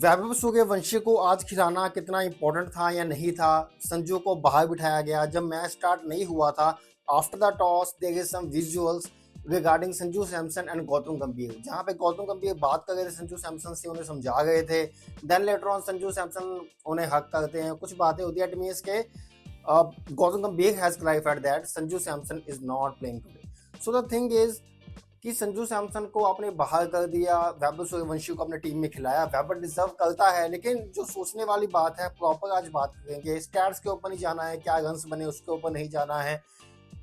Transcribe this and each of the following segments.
वैभव सूर्यवंशी को आज खिलाना कितना इंपॉर्टेंट था या नहीं था। संजू को बाहर बिठाया गया जब मैच स्टार्ट नहीं हुआ था। After the toss there is some visuals regarding Sanju Samson and Gautam Gambhir, जहां पे गौतम गंभीर बात कर रहे थे संजू सैमसन से, उन्हें समझा गए थे। Then later on Sanju Samson उन्हें हक करते हैं, कुछ बातें होती है। इट मींस के गौतम गंभीर has clarified that Sanju Samson is not playing today. So the thing is कि संजू सैमसन को आपने बाहर कर दिया, वैभव सूर्यवंशी को अपने टीम में खिलाया। वैभव डिजर्व करता है, लेकिन जो सोचने वाली बात है, प्रॉपर आज बात करेंगे। स्टैट्स के ऊपर नहीं जाना है, क्या रन्स बने उसके ऊपर नहीं जाना है,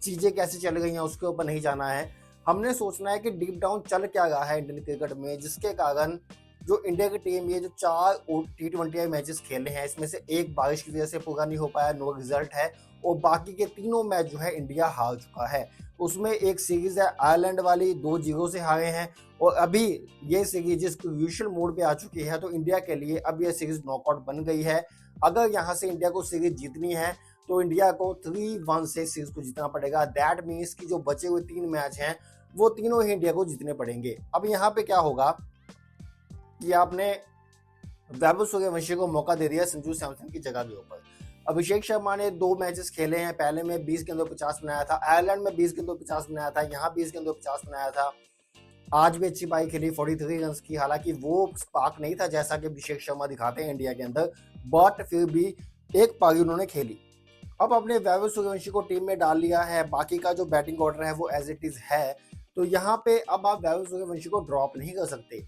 चीजें कैसे चल गई हैं उसके ऊपर नहीं जाना है। हमने सोचना है कि डीप डाउन चल क्या रहा है इंडियन क्रिकेट में, जिसके कारण जो इंडिया की टीम ये जो 4 T20 मैचेस खेले हैं, इसमें से एक बारिश की वजह से पूरा नहीं हो पाया, नो रिजल्ट है, और बाकी के तीनों मैच जो है इंडिया हार चुका है। उसमें एक सीरीज है आयरलैंड वाली, 2-0 से हारे हैं, और अभी ये सीरीज जिस क्रूशियल मोड पे आ चुकी है, तो इंडिया के लिए अब ये सीरीज नॉकआउट बन गई है। अगर यहाँ से इंडिया को सीरीज जीतनी है तो इंडिया को 3-1 से सीरीज को जीतना पड़ेगा। दैट मीन्स कि जो बचे हुए 3 मैच हैं वो तीनों ही इंडिया को जीतने पड़ेंगे। अब यहाँ पे क्या होगा कि आपने वैभव सूर्यवंशी को मौका दे दिया संजू सैमसन की जगह के ऊपर। अभिषेक शर्मा ने 2 मैचेस खेले हैं, पहले में 20 गेंदों पे 50 बनाया था, आयरलैंड में 20 गेंदों पे 50 बनाया था, यहाँ 20 गेंदों पे 50 बनाया था। आज भी अच्छी पारी खेली, 43 रन की। हालांकि वो स्पार्क नहीं था जैसा कि अभिषेक शर्मा दिखाते हैं इंडिया के अंदर, बट फिर भी एक पारी उन्होंने खेली। अब अपने वैभव सूर्यवंशी को टीम में डाल लिया है, बाकी का जो बैटिंग ऑर्डर है वो एज इट इज है, तो यहाँ पे अब आप वैभव सूर्यवंशी को ड्रॉप नहीं कर सकते।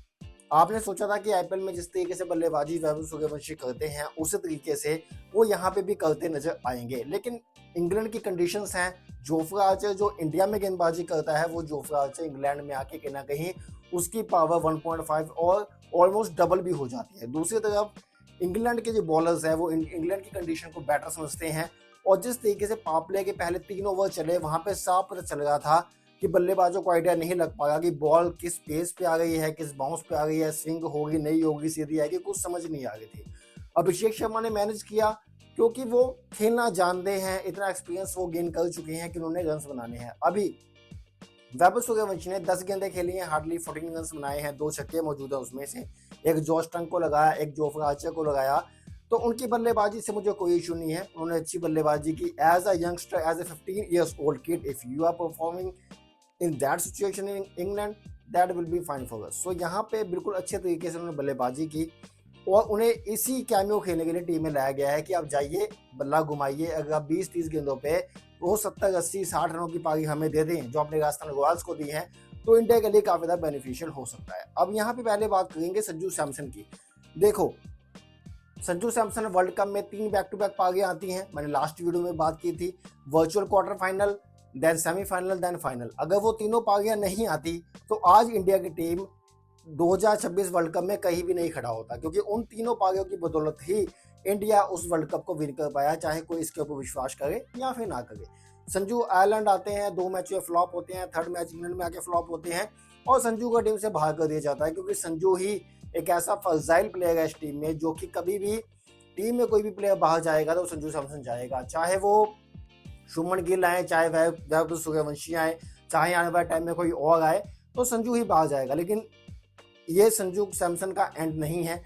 आपने सोचा था कि आईपीएल में जिस तरीके से बल्लेबाजी वैभव सूर्यवंशी करते हैं उसी तरीके से वो यहाँ पे भी करते नजर आएंगे, लेकिन इंग्लैंड की कंडीशंस हैं। जोफ्रा आर्चर जो इंडिया में गेंदबाजी करता है, वो जोफ्रा आर्चर इंग्लैंड में आके कहीं ना कहीं उसकी पावर 1.5 और ऑलमोस्ट डबल भी हो जाती है। दूसरी तरफ इंग्लैंड के जो बॉलर्स हैं वो इंग्लैंड की कंडीशन को बेटर समझते हैं, और जिस तरीके से पावर प्ले के पहले 3 ओवर चले, वहां पे साफ पता चल रहा था कि बल्लेबाजों को आइडिया नहीं लग पाया कि बॉल किस पेस पे आ गई है, किस बाउंस पे आ गई है, स्विंग होगी नहीं होगी, सीधी आएगी, कुछ समझ नहीं आ रही थी। अभिषेक शर्मा ने मैनेज किया क्योंकि वो खेलना जानते हैं, इतना एक्सपीरियंस वो गेन कर चुके हैं कि उन्होंने रन्स बनाने हैं। अभी वैभव सूर्यवंशी ने 10 गेंदें खेली हैं, हार्डली 14 रन्स बनाए हैं, 2 छक्के मौजूद है उसमें से, एक जॉश टंग को लगाया, एक जोफ्रा आर्चर को लगाया। तो उनकी बल्लेबाजी से मुझे कोई इशू नहीं है, उन्होंने अच्छी बल्लेबाजी की। As a youngster, as a 15 years old kid, if you are performing in that situation in England, that will be fine for us. So यहाँ पे बिल्कुल अच्छे तरीके से उन्होंने बल्लेबाजी की, और उन्हें इसी कैमियो खेलने के लिए टीम में लाया गया है कि आप जाइए बल्ला घुमाइए। अगर आप 20-30 गेंदों पे वो 70-80-60 रनों की पारी हमें दे दें जो आपने राजस्थान रॉयल्स को दी है, तो इंडिया के लिए काफी ज्यादा बेनिफिशियल हो सकता है। अब यहाँ पे पहले बात करेंगे संजू सैमसन की। देखो, संजू सैमसन वर्ल्ड कप में 3 बैक टू बैक पारियां आती हैं, मैंने लास्ट वीडियो में बात की थी। Virtual quarter final, then semifinal, then final. अगर वो तीनों पारियां नहीं आती तो आज इंडिया की टीम 2026 वर्ल्ड कप में कहीं भी नहीं खड़ा होता, क्योंकि उन तीनों पारियों की बदौलत ही इंडिया उस वर्ल्ड कप को विन कर पाया, चाहे कोई इसके ऊपर विश्वास करे या फिर ना करे। संजू आयरलैंड आते हैं, 2 मैच में फ्लॉप होते हैं, 3rd मैच इंग्लैंड में आके फ्लॉप होते हैं, और संजू को टीम से बाहर कर दिया जाता है, क्योंकि संजू ही एक ऐसा फर्जाइल प्लेयर है इस टीम में जो कि कभी भी टीम में कोई भी प्लेयर बाहर जाएगा तो संजू सैमसन जाएगा, चाहे वो शुभमन गिल आए, चाहे वैभव सूर्यवंशी आए, चाहे आने वाले टाइम में कोई और आए, तो संजू ही बाहर जाएगा। लेकिन ये संजू सैमसन का एंड नहीं है।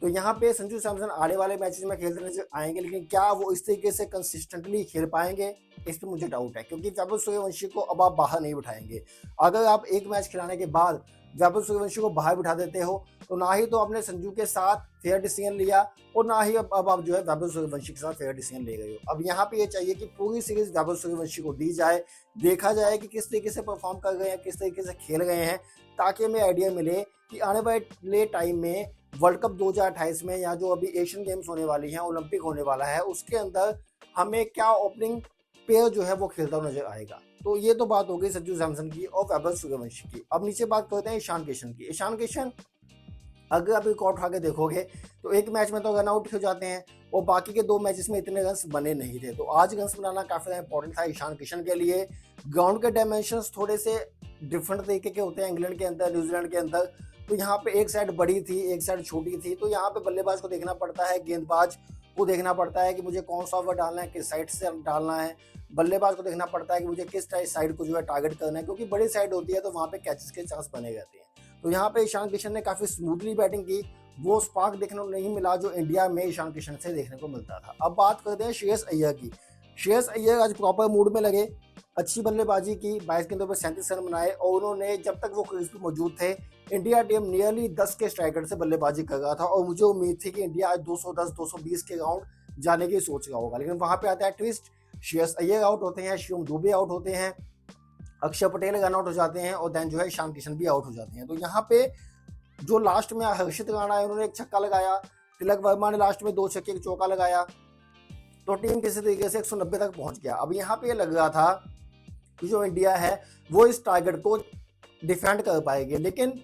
तो यहाँ पे संजू सैमसन आने वाले मैचेस में खेलते नजर आएंगे, लेकिन क्या वो इस तरीके से कंसिस्टेंटली खेल पाएंगे, इस पर मुझे डाउट है, क्योंकि वैभव सूर्यवंशी को अब आप बाहर नहीं बिठाएंगे। अगर आप एक मैच खिलाने के बाद वैभव सूर्यवंशी को बाहर बिठा देते हो, तो ना ही तो आपने संजू के साथ फेयर डिसीजन लिया, और ना ही अब आप जो है वैभव सूर्यवंशी के साथ फेयर डिसीजन ले गए हो। अब यहाँ पे ये चाहिए कि पूरी सीरीज वैभव सूर्यवंशी को दी जाए, देखा जाए कि किस तरीके से परफॉर्म कर गए हैं, किस तरीके से खेल गए हैं, ताकि हमें आइडिया मिले कि आने वाले टाइम में वर्ल्ड कप 2028 में, या जो अभी एशियन गेम्स होने वाली हैं, ओलंपिक होने वाला है, उसके अंदर हमें क्या ओपनिंग पेयर जो है वो खेलता हुआ नजर आएगा। तो ये तो बात हो गई संजू सैमसन की और वैभव सूर्यवंशी की। अब नीचे बात करते हैं ईशान किशन की। ईशान किशन अगर आप रिकॉर्ड उठा के देखोगे तो एक मैच में तो रन आउट हो जाते हैं, और बाकी के 2 मैचेस में इतने रन्स बने नहीं थे। तो आज रन्स बनाना काफी इंपॉर्टेंट था ईशान किशन के लिए। ग्राउंड के डायमेंशंस थोड़े से डिफरेंट तरीके के होते हैं इंग्लैंड के अंदर, न्यूजीलैंड के अंदर। तो यहाँ पे एक साइड बड़ी थी, एक साइड छोटी थी, तो यहाँ पे बल्लेबाज को देखना पड़ता है, गेंदबाज को देखना पड़ता है कि मुझे कौन सा ओवर डालना है, किस साइड से डालना है। बल्लेबाज को देखना पड़ता है कि मुझे किस साइड को जो है टारगेट करना है, क्योंकि बड़ी साइड होती है तो वहाँ पे कैचेस के चांस बने रहते हैं। तो यहाँ पे ईशान किशन ने काफी स्मूथली बैटिंग की, वो स्पार्क देखने को नहीं मिला जो इंडिया में ईशान किशन से देखने को मिलता था। अब बात करते हैं श्रेयस अय्यर की। श्रेयस अय्यर आज प्रॉपर मूड में लगे, अच्छी बल्लेबाजी की, 22 गेंदों पर 37 रन बनाए और उन्होंने जब तक वो क्रीज पे मौजूद थे इंडिया टीम नियरली 10 के स्ट्राइकर से बल्लेबाजी कर रहा था और मुझे उम्मीद थी कि इंडिया आज 210-220 के राउंड जाने की सोच रहा होगा। लेकिन वहां पे आता है ट्विस्ट, श्रेयस अय्यर आउट होते हैं, शिवम दुबे आउट होते हैं, अक्षर पटेल रन आउट हो जाते हैं और देन जो है ईशान किशन भी आउट हो जाते हैं। तो यहाँ पे जो लास्ट में हर्षित राणा है उन्होंने एक छक्का लगाया, तिलक वर्मा ने लास्ट में 2 छक्के एक चौका लगाया, तो टीम किसी तरीके से 190 तक पहुंच गया। अब यहाँ पे लग रहा था कि जो इंडिया है वो इस टारगेट को डिफेंड कर पाएगी, लेकिन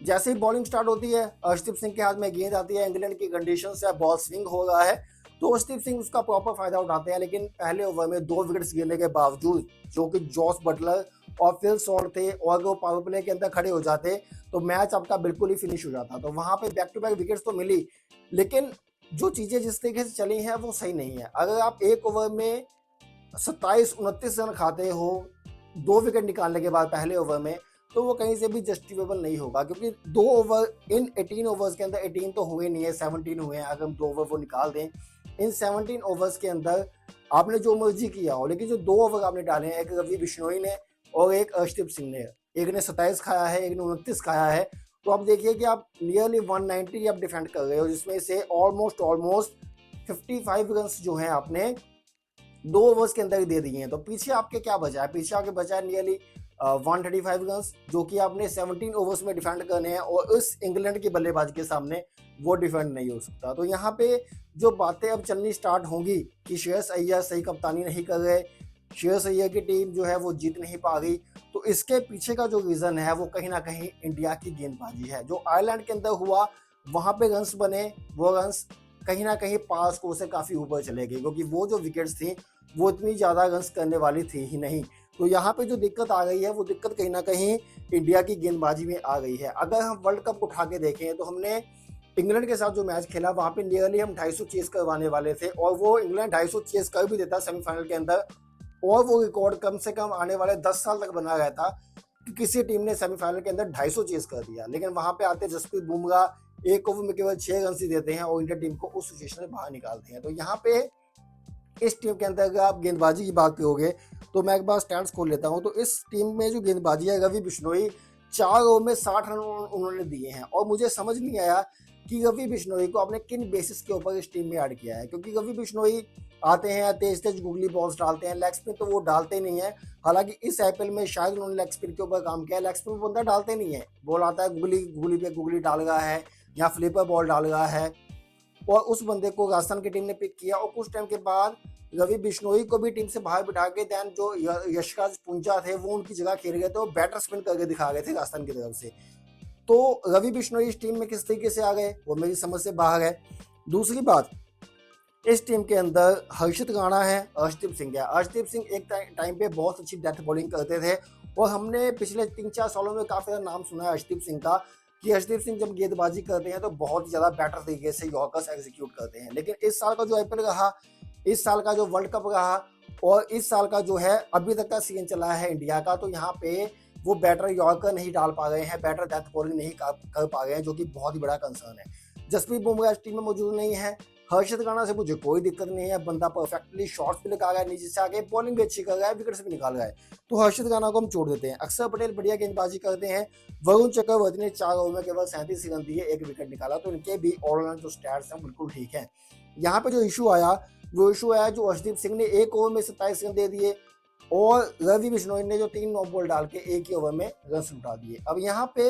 जैसे ही बॉलिंग स्टार्ट होती है अर्शदीप सिंह के हाथ में गेंद आती है, इंग्लैंड की कंडीशन से बॉल स्विंग हो रहा है तो अर्शदीप सिंह उसका प्रॉपर फायदा उठाते हैं। लेकिन पहले ओवर में 2 विकेट्स गिरने के बावजूद जो कि जॉस बटलर और फिल सॉल्ट थे और वो पावर प्ले के अंदर खड़े हो जाते तो मैच आपका बिल्कुल ही फिनिश हो जाता। तो वहां पे बैक टू बैक विकेट्स तो मिली, लेकिन जो चीजें जिस तरीके से चली हैं वो सही नहीं है। अगर आप एक ओवर में 27-29 रन खाते हो 2 विकेट निकालने के बाद पहले ओवर में, तो वो कहीं से भी जस्टिफेबल नहीं होगा, क्योंकि 2 ओवर इन 18 ओवर्स के अंदर 18 तो हुए नहीं है, 17 हुए हैं। अगर हम 2 ओवर वो निकाल दें, इन 17 ओवर्स के अंदर आपने जो मर्जी किया हो, लेकिन जो 2 ओवर आपने डाले हैं, एक रवि बिश्नोई ने और एक अर्शदीप सिंह ने, एक ने 27 खाया है, एक ने 29 खाया है, तो आप देखिए कि आप नियरली 190 आप डिफेंड कर रहे हो, जिसमें से ऑलमोस्ट 55 रन जो है आपने 2 ओवर्स के अंदर ही दे दिए हैं। तो पीछे आपके क्या बचा है? पीछे आपके बचा है नियरली 135 रन जो कि आपने 17 ओवर्स में डिफेंड करने हैं और उस इंग्लैंड की बल्लेबाज के सामने वो डिफेंड नहीं हो सकता। तो यहाँ पे जो बातें अब चलनी स्टार्ट होंगी कि श्रेयस अय्यर सही कप्तानी नहीं कर रहे, श्रेयस अय्यर की टीम जो है वो जीत नहीं पा रही, तो इसके पीछे का जो रीजन है वो कहीं ना कहीं इंडिया की गेंदबाजी है। जो आयरलैंड के अंदर हुआ वहां पे रन्स बने, वो रन्स कहीं ना कहीं पार स्कोर से काफी ऊपर चले गए, क्योंकि वो जो विकेट्स थी वो इतनी ज्यादा रन्स करने वाली थी ही नहीं। तो यहाँ पे जो दिक्कत आ गई है वो दिक्कत कहीं ना कहीं इंडिया की गेंदबाजी में आ गई है। अगर हम वर्ल्ड कप उठा के देखें तो हमने इंग्लैंड के साथ जो मैच खेला वहां पे नियरली हम 250 चेस करवाने वाले थे और वो इंग्लैंड 250 चेस कर भी देता सेमीफाइनल के अंदर, और वो रिकॉर्ड कम से कम आने वाले 10 साल तक बना रहता कि किसी टीम ने सेमीफाइनल के अंदर 250 चेस कर दिया। लेकिन वहां पे आते जसप्रीत बुमराह एक ओवर में केवल 6 रन ही देते हैं और इंडिया टीम को उस सिचुएशन से बाहर निकालते हैं। तो यहाँ पे इस टीम के अंदर अगर आप गेंदबाजी की बात करोगे तो मैं एक बार स्टैट्स खोल लेता हूं, तो इस टीम में जो गेंदबाजी है, रवि बिश्नोई 4 ओवर में 60 रन उन्होंने दिए हैं और मुझे समझ नहीं आया कि रवि बिश्नोई को आपने किन बेसिस के ऊपर इस टीम में ऐड किया है, क्योंकि रवि बिश्नोई आते हैं तेज तेज गुगली बॉल्स डालते हैं, लेग स्पिन तो वो डालते नहीं है। हालांकि इस आईपीएल में शायद उन्होंने लेग स्पिन के ऊपर काम किया, लेग स्पिन बंदा डालते नहीं है, बॉल आता है गुगली पे गुगली डाल रहा है या फ्लिपर बॉल डाल रहा है, और उस बंदे को राजस्थान की टीम ने पिक किया और कुछ टाइम के बाद रवि बिश्नोई को भी टीम से बाहर बिठा के देन जो यशराज पुंजा थे वो उनकी जगह खेल गए थे और बैटर स्पिन करके दिखा गए थे राजस्थान की तरफ से। तो रवि बिश्नोई इस टीम में किस तरीके से आ गए वो मेरी समझ से बाहर है। दूसरी बात, इस टीम के अंदर हर्षित राणा है, अर्शदीप सिंह है। अर्शदीप सिंह एक टाइम पे बहुत अच्छी डेथ बॉलिंग करते थे और हमने पिछले 3-4 सालों में काफी ज्यादा नाम सुना है अर्शदीप सिंह का कि अर्शदीप सिंह जब गेंदबाजी करते हैं तो बहुत ही ज्यादा बेटर तरीके से यॉर्कर्स एग्जीक्यूट करते हैं। लेकिन इस साल का जो आईपीएल रहा, इस साल का जो वर्ल्ड कप रहा और इस साल का जो है अभी तक का सीजन चला है इंडिया का, तो यहाँ पे वो बैटर यॉर्कर नहीं डाल पा रहे हैं, बैटर डेथ बॉलिंग नहीं कर पा रहे हैं, जो कि बहुत ही बड़ा कंसर्न है। जसप्रीत बुमराह इस टीम में मौजूद नहीं है। हर्षित राणा से मुझे कोई दिक्कत नहीं है, बंदा परफेक्टली शॉट्स भी लगा रहा है, नीचे से आके बॉलिंग भी अच्छी कर रहा है, विकेट्स भी निकाल रहा है, तो हर्षित राणा को हम छोड़ देते हैं। अक्षर पटेल बढ़िया गेंदबाजी करते हैं। वरुण चक्रवर्ती ने 4 ओवर में केवल 37 रन दिए, 1 विकेट निकाला, तो इनके भी ऑलराउंड जो स्टैट्स हैं बिल्कुल ठीक है। यहाँ पे जो इशू आया वो इशू आया जो अर्शदीप सिंह ने 1 ओवर में 27 रन दे दिए और रवि बिश्नोई ने जो 3 नॉक बॉल डाल के 1 ही ओवर में रन उठा दिए। अब यहाँ पे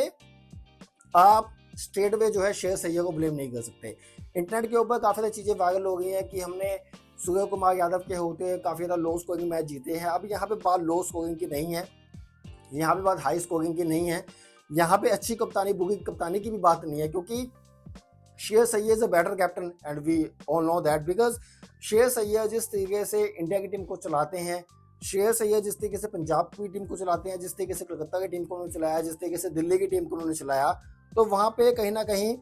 आप स्ट्रेट वे जो है श्रेयस अय्यर को ब्लेम नहीं कर सकते। इंटरनेट के ऊपर काफी सारी चीजें वायरल हो गई हैं कि हमने सूर्य कुमार यादव के होते हुए काफी ज्यादा लो स्कोरिंग मैच जीते हैं। अब यहाँ पे बात लो स्कोरिंग की नहीं है, यहाँ पे बात हाई स्कोरिंग की नहीं है, यहाँ पे अच्छी कप्तानी बुरी कप्तानी की भी बात नहीं है, क्योंकि Shreyas Iyer is a better captain and we all know that, because Shreyas Iyer जिस तरीके से इंडिया की टीम को चलाते हैं, श्रेयस अय्यर जिस तरीके से पंजाब की टीम को चलाते हैं, जिस तरीके से कलकत्ता की टीम को उन्होंने चलाया, जिस तरीके से दिल्ली की टीम को उन्होंने चलाया, तो वहां पे कहीं ना कहीं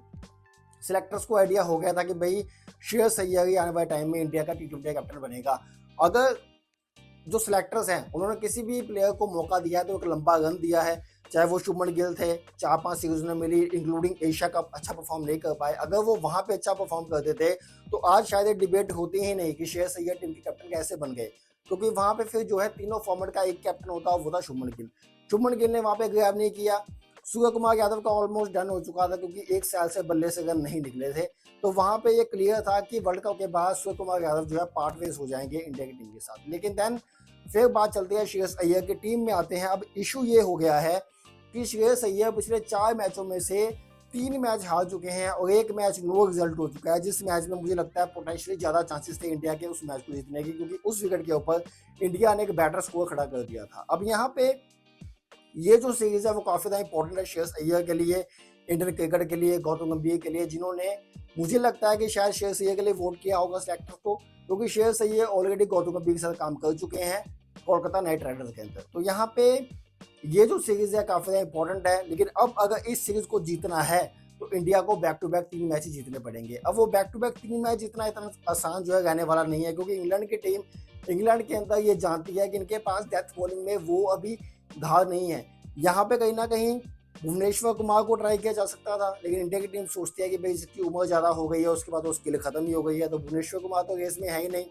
सिलेक्टर्स को आइडिया हो गया था कि भाई श्रेयस अय्यर ही आने वाले टाइम में इंडिया का T20 कैप्टन बनेगा। अगर जो सिलेक्टर्स हैं उन्होंने किसी भी प्लेयर को मौका दिया है तो एक लंबा रन दिया है, चाहे वो शुभमन गिल थे, 4-5 सीरीज उन्हें मिली इंक्लूडिंग एशिया कप, अच्छा परफॉर्म नहीं कर पाए। अगर वो वहां पे अच्छा परफॉर्म करते थे तो आज शायद ये डिबेट होती ही नहीं कि श्रेयस अय्यर टीम के कैप्टन कैसे बन गए, क्योंकि वहां पे फिर जो है तीनों फॉर्मेट का एक कैप्टन होता है, वो था शुभमन गिल। शुभमन गिल ने वहां पे ग्रैब नहीं किया। सूर्य कुमार यादव का ऑलमोस्ट डन हो चुका था क्योंकि एक साल से बल्ले से रन नहीं निकले थे, तो वहां पे ये क्लियर था कि वर्ल्ड कप के बाद सूर्य कुमार यादव जो है पार्ट वेज हो जाएंगे इंडिया की टीम के साथ। लेकिन देन फिर बात चलती है श्रेयस अय्यर की टीम में आते हैं। अब इशू ये हो गया है कि श्रेयस अय्यर पिछले 4 मैचों में से 3 मैच हार चुके हैं और 1 मैच नो रिजल्ट हो चुका है, जिस मैच में मुझे लगता है पोटेंशियली ज्यादा चांसेस थे इंडिया के उस मैच को जीतने की, क्योंकि उस विकेट के ऊपर इंडिया ने एक बैटर स्कोर खड़ा कर दिया था। अब यहाँ पे ये जो सीरीज है वो काफी ज्यादा इंपॉर्टेंट है श्रेयस अय्यर के लिए, इंडियन क्रिकेट के लिए, गौतम गंभीर के लिए, जिन्होंने मुझे लगता है कि शायद श्रेयस अय्यर के लिए वोट किया होगा सेलेक्टर्स को, क्योंकि श्रेयस अय्यर ऑलरेडी गौतम गंभीर के साथ काम कर चुके हैं कोलकाता नाइट राइडर्स के अंदर। तो यहाँ पे ये जो सीरीज है काफी ज्यादा इंपॉर्टेंट है। लेकिन अब अगर इस सीरीज को जीतना है तो इंडिया को बैक टू बैक 3 मैच जीतने पड़ेंगे। अब वो बैक टू बैक 3 मैच जीतना इतना आसान जो है रहने वाला नहीं है, क्योंकि इंग्लैंड की टीम इंग्लैंड के अंदर ये जानती है कि इनके पास डेथ बॉलिंग में वो अभी धार नहीं है। यहाँ पे कहीं ना कहीं भुवनेश्वर कुमार को ट्राई किया जा सकता था, लेकिन इंडिया की टीम सोचती है कि भाई इसकी उम्र ज्यादा हो गई है, उसके बाद उसकी स्किल खत्म ही हो गई है, तो भुवनेश्वर कुमार तो रेस में है ही नहीं।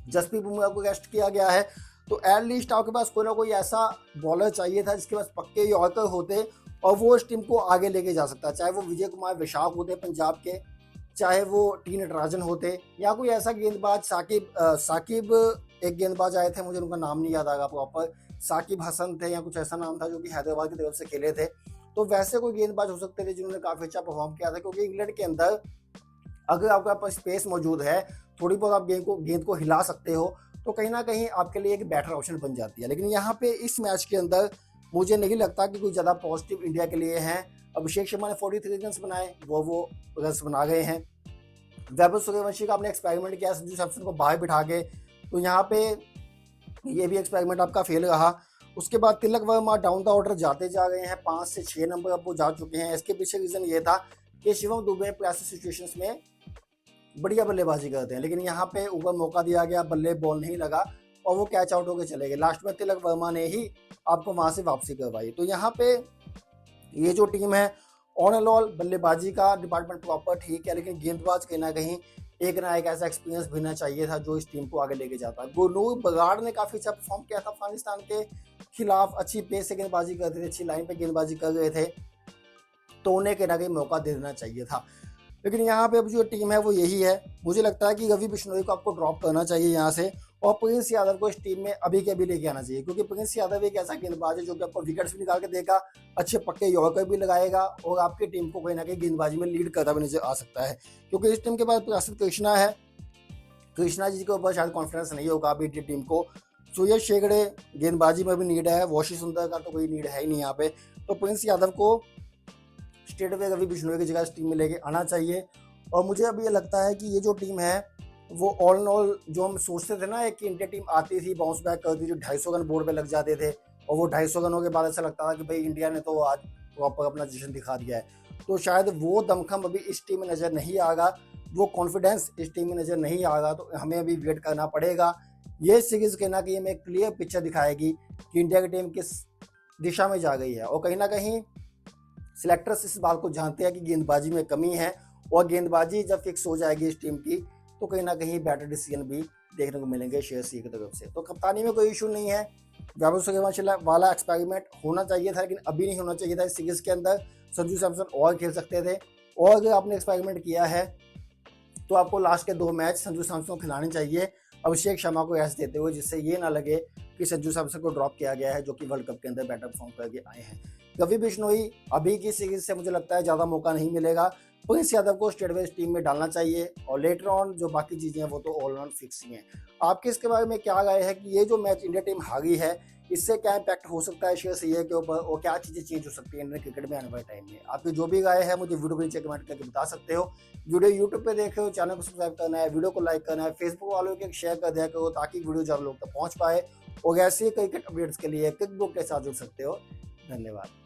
जसप्रीत बुमराह को रेस्ट किया गया है, तो एटलीस्ट आपके पास कोई ना कोई ऐसा बॉलर चाहिए था जिसके पास पक्के यॉर्कर होते और वो इस टीम को आगे लेके जा सकता है। चाहे वो विजय कुमार विशाख होते पंजाब के, चाहे वो टी नटराजन होते, या कोई ऐसा गेंदबाज साकिब एक गेंदबाज आए थे, मुझे उनका नाम नहीं याद आएगा प्रॉपर, साकिब हसन थे या कुछ ऐसा नाम था, जो कि हैदराबाद की तरफ से खेले थे। तो वैसे कोई गेंदबाज हो सकते थे जिन्होंने काफी अच्छा परफॉर्म किया था, क्योंकि इंग्लैंड के अंदर अगर आपके पास स्पेस मौजूद है, थोड़ी बहुत आप गेंद को हिला सकते हो, तो कहीं ना कहीं आपके लिए एक बेटर ऑप्शन बन जाती है। लेकिन यहाँ पे इस मैच के अंदर मुझे नहीं लगता कि कुछ ज़्यादा पॉजिटिव इंडिया के लिए हैं। अभिषेक शर्मा ने 43 रन बनाए, वो रन बना गए हैं। वैभव सूर्यवंशी का आपने एक्सपेरिमेंट किया संजू सैमसन को बाहर बिठा के, तो यहाँ पे ये भी एक्सपेरिमेंट आपका फेल रहा। उसके बाद Tilak Varma down the order जाते जा रहे हैं, 5 से 6 नंबर अब वो जा चुके हैं। इसके पीछे रीजन ये था कि शिवम दुबे प्रेशर सिचुएशंस में बढ़िया बल्लेबाजी करते हैं, लेकिन यहाँ पे ऊपर मौका दिया गया, बल्ले बॉल नहीं लगा और वो कैच आउट होकर चले गए। लास्ट में तिलक वर्मा ने ही आपको वहां से वापसी करवाई। तो यहाँ पे ये जो टीम है ऑन एंड ऑल बल्लेबाजी का डिपार्टमेंट प्रॉपर ठीक है, लेकिन गेंदबाज कहीं ना कहीं एक ना एक ऐसा एक्सपीरियंस भी ना चाहिए था जो इस टीम को आगे लेके जाता। गुरनूर बगाड़ ने काफी अच्छा परफॉर्म किया था अफगानिस्तान के खिलाफ, अच्छी पेस से गेंदबाजी करते थे, अच्छी लाइन पे गेंदबाजी कर रहे थे, तो उन्हें कहीं ना कहीं मौका दे देना चाहिए था। लेकिन यहाँ पे अब जो टीम है वो यही है। मुझे लगता है कि रवि बिश्नोई को आपको ड्रॉप करना चाहिए यहाँ से, और प्रिंस यादव को इस टीम में अभी के अभी लेके आना चाहिए, क्योंकि प्रिंस यादव एक ऐसा गेंदबाज है जो कि आपको विकेट्स भी निकाल के देगा, अच्छे पक्के यॉर्कर भी लगाएगा और आपकी टीम को कहीं ना कहीं गेंदबाजी में लीड करता भी नजर आ सकता है। क्योंकि इस टीम के पास प्रसिद्ध कृष्णा है, कृष्णा जी के ऊपर शायद कॉन्फिडेंस नहीं होगा अभी टीम को। सुयश शेगड़े गेंदबाजी में भी नीड है, वॉशी सुंदर का तो कोई नीड है ही नहीं यहाँ पे। तो प्रिंस यादव को स्ट्रेट अवे रवि बिश्नोई की जगह इस टीम में लेके आना चाहिए। और मुझे अब ये लगता है कि ये जो टीम है वो ऑल इन ऑल, जो हम सोचते थे ना एक कि इंडिया टीम आती थी बाउंस बैक करती थी, 250 रन बोर्ड पे लग जाते थे, और वो 250 रनों के बाद ऐसा लगता था कि भाई इंडिया ने तो आज प्रॉपर अपना जश्न दिखा दिया है, तो शायद वो दमखम अभी इस टीम में नजर नहीं आएगा, वो कॉन्फिडेंस इस टीम में नजर नहीं आएगा। तो हमें अभी वेट करना पड़ेगा। ये सीरीज कहना कि हमें क्लियर पिक्चर दिखाएगी कि इंडिया की टीम किस दिशा में जा गई है, और कहीं ना कहीं सिलेक्टर्स इस बात को जानते हैं कि गेंदबाजी में कमी है, और गेंदबाजी जब फिक्स हो जाएगी इस टीम की तो कहीं ना कहीं बेटर डिसीजन भी देखने को मिलेंगे श्रेयस अय्यर की तरफ से। तो कप्तानी में कोई इशू नहीं है, वैभव सूर्यवंशी वाला एक्सपेरिमेंट होना चाहिए था, लेकिन अभी नहीं होना चाहिए था। इस सीरीज के अंदर संजू सैमसन और खेल सकते थे, और अगर आपने एक्सपेरिमेंट किया है तो आपको लास्ट के 2 मैच संजू सैमसन को खिलाने चाहिए अभिषेक शर्मा को रेस्ट देते हुए, जिससे ये ना लगे कि संजू सैमसन को ड्रॉप किया गया है, जो कि वर्ल्ड कप के अंदर बेटर परफॉर्म करके आए हैं। रवि बिश्नोई अभी की सीरीज से मुझे लगता है ज़्यादा मौका नहीं मिलेगा। प्रिंस यादव को स्टेट वाइज टीम में डालना चाहिए, और लेटर ऑन जो बाकी चीज़ें हैं वो तो ऑल राउंड फिक्स ही हैं। आपके इसके बारे में क्या राय है कि ये जो मैच इंडिया टीम हारी है इससे क्या इम्पैक्ट हो सकता है श्रेयस अय्यर के ऊपर, और क्या चीज़ें चेंज हो सकती है इंडियन क्रिकेट में आने वाले टाइम में? आपकी जो भी राय है मुझे वीडियो को नीचे कमेंट करके बता सकते हो। वीडियो यूट्यूब पे देख रहे हो, चैनल को सब्सक्राइब करना है, वीडियो को लाइक करना है, फेसबुक वालों को शेयर कर दिया करो ताकि वीडियो ज़्यादा लोग तक पहुँच पाए, और ऐसे क्रिकेट अपडेट्स के लिए क्विक बुक के साथ जुड़ सकते हो। धन्यवाद।